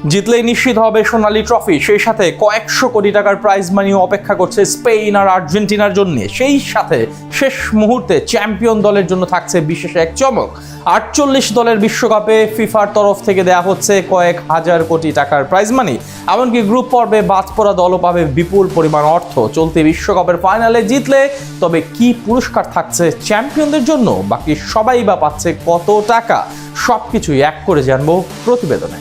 জিতলেই নিশ্চিত হবে সোনালী ট্রফি, সেই সাথে কয়েকশো কোটি টাকার প্রাইজ মানিও অপেক্ষা করছে স্পেন আর আর্জেন্টিনার জন্য। সেই সাথে শেষ মুহূর্তে চ্যাম্পিয়ন দলের জন্য থাকছে বিশেষ এক চমক। 48 দলের বিশ্বকাপে ফিফার তরফ থেকে দেয়া হচ্ছে কয়েক হাজার কোটি টাকার প্রাইজ মানি। এমনকি গ্রুপ পর্বে বাদ পড়া দলও পাবে বিপুল পরিমাণ অর্থ। চলতি বিশ্বকাপের ফাইনালে জিতলে তবে কি পুরস্কার থাকছে চ্যাম্পিয়নদের জন্য, বাকি সবাই বা পাচ্ছে কত টাকা, সবকিছুই এক করে জানবো প্রতিবেদনে।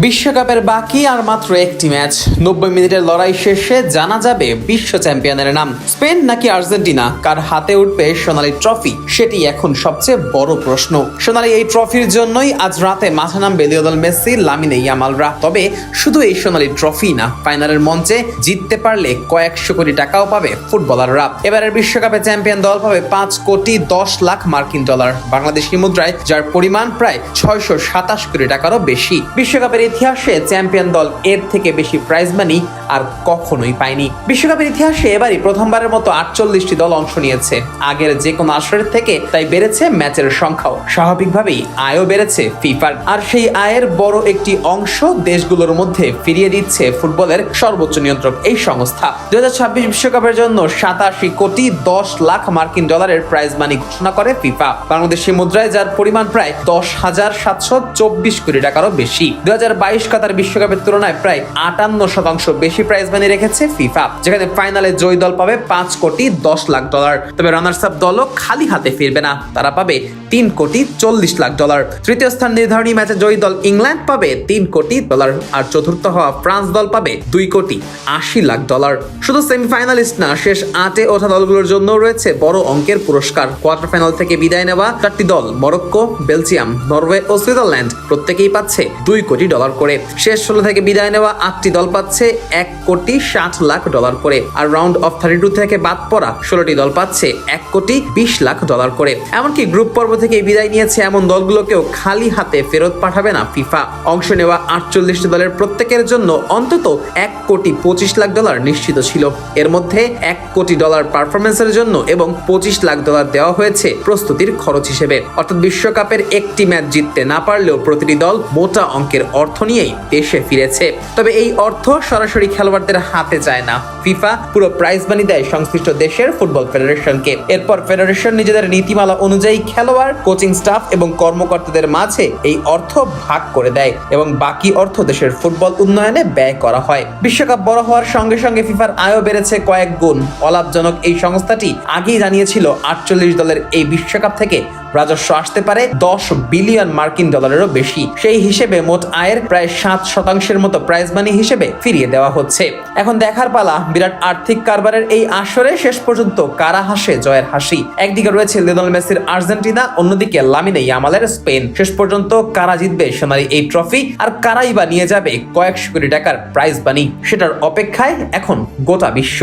বিশ্বকাপের বাকি আর মাত্র একটি ম্যাচ। 90 মিনিটের লড়াই শেষে জানা যাবে বিশ্ব চ্যাম্পিয়নের নাম। স্পেন নাকি আর্জেন্টিনা, কার হাতে উঠবে সোনালী ট্রফি, সেটি এখন সবচেয়ে বড় প্রশ্ন। সোনালী এই ট্রফির জন্যই আজ রাতে মাঠে নামবে লিওনেল মেসি, লামিনে ইয়ামালরা। তবে শুধু এই সোনালী ট্রফি না, ফাইনালের মঞ্চে জিততে পারলে কয়েকশো কোটি টাকাও পাবে ফুটবলাররা। এবারের বিশ্বকাপে চ্যাম্পিয়ন দল পাবে 5 কোটি 10 লাখ মার্কিন ডলার, বাংলাদেশি মুদ্রায় যার পরিমাণ প্রায় 627 কোটি টাকারও বেশি। বিশ্বকাপের ইতিহাসে চ্যাম্পিয়ন দল এর থেকে বেশি প্রাইজ মানি আর কখনোই পায়নি। বিশ্বকাপের ইতিহাসে এবারই প্রথমবারের মতো 48টি দল অংশ নিয়েছে। আগের যে কোনো আসরের থেকে তাই বেড়েছে ম্যাচের সংখ্যাও, স্বাভাবিকভাবেই আয়ও বেড়েছে ফিফার। আর সেই আয়ের বড় একটি অংশ দেশগুলোর মধ্যে ফিরিয়ে দিচ্ছে ফুটবলের সর্বোচ্চ নিয়ন্ত্রক এই সংস্থা। 2026 বিশ্বকাপের জন্য 87 কোটি 10 লাখ মার্কিন ডলারের প্রাইজ মানি ঘোষণা করে ফিফা, বাংলাদেশি মুদ্রায় যার পরিমাণ প্রায় 10,724 কোটি টাকারও বেশি। 2022 কাতার বিশ্বকাপের তুলনায় প্রায় 58% বেশি প্রাইজ মানি রেখেছে ফিফা, যেখানে ফাইনালে জয়ী দল পাবে 5 কোটি 10 লাখ ডলার। তবে রানার্স আপ দলও খালি হাতে ফিরবে না, তারা পাবে 3 কোটি 40 লাখ ডলার। তৃতীয় স্থান নির্ধারণী ম্যাচে জয়ী দল ইংল্যান্ড পাবে 3 কোটি ডলার, আর চতুর্থ হওয়া ফ্রান্স দল পাবে 2 কোটি 80 লাখ ডলার। শুধু সেমিফাইনালিস্ট না, শেষ 8-এ ওঠা দলগুলোর জন্য রয়েছে বড় অঙ্কের পুরস্কার। কোয়ার্টার ফাইনাল থেকে বিদায় নেওয়া 4টি দল মরক্কো, বেলজিয়াম, নরওয়ে ও সুইজারল্যান্ড প্রত্যেকেই পাচ্ছে 2 কোটি ডলার করে। শেষ 16 থেকে বিদায় নেওয়া 8টি দল পাচ্ছে 1 কোটি 60 লাখ ডলার করে। আর রাউন্ড অফ 32 থেকে বাদ পড়া 16টি দল পাচ্ছে 1 কোটি 20 লাখ ডলার করে। এমনকি গ্রুপ পর্ব থেকে বিদায় নিয়েছে এমন দলগুলোকেও খালি হাতে ফেরত পাঠাবে না ফিফা। অংশ নেওয়া 48টি দলের প্রত্যেকের জন্য অন্তত 1 কোটি 25 লাখ ডলার নিশ্চিত ছিল। এর মধ্যে 1 কোটি ডলার পারফরমেন্সের জন্য এবং 25 লাখ ডলার দেওয়া হয়েছে প্রস্তুতির খরচ হিসেবে। অর্থাৎ বিশ্বকাপের একটি ম্যাচ জিততে না পারলেও প্রতিটি দল মোটা অঙ্কের অর্থ নিয়েই দেশে ফিরেছে। তবে এই অর্থ সরাসরি খেলোয়াড়দের হাতে যায় না, ফিফা পুরো প্রাইজ মানি দেয় সংশ্লিষ্ট দেশের ফুটবল ফেডারেশনকে। এরপর ফেডারেশন নিজেদের নীতিমালা অনুযায়ী খেলোয়াড়, কোচিং স্টাফ এবং কর্মকর্তাদের মাঝে এই অর্থ ভাগ করে দেয় এবং বাকি অর্থ দেশের ফুটবল উন্নয়নে ব্যয় করা হয়। বিশ্বকাপ বড় হওয়ার সঙ্গে সঙ্গে ফিফার আয়ও বেড়েছে কয়েক গুণ। অলাভজনক এই সংস্থাটি আগেই জানিয়েছিল 48 দলের এই বিশ্বকাপ থেকে রাজস্ব আসতে পারে 10 বিলিয়ন মার্কিন ডলারেরও বেশি। সেই হিসেবে মোট আয়ের প্রায় 7% মতো প্রাইজ মানি হিসেবে ফিরিয়ে দেওয়া হচ্ছে। এখন দেখার পালা বিরাট আর্থিক কারবারের এই আসরে শেষ পর্যন্ত কারা হাসে জয়ের হাসি। একদিকে রয়েছে লিওনেল মেসির আর্জেন্টিনা, অন্যদিকে লামিনে ইয়ামালের স্পেন। শেষ পর্যন্ত কারা জিতবে সোনালী এই ট্রফি, আর কারাই বা নিয়ে যাবে কয়েকশো কোটি টাকার প্রাইজ মানি, সেটার অপেক্ষায় এখন গোটা বিশ্ব।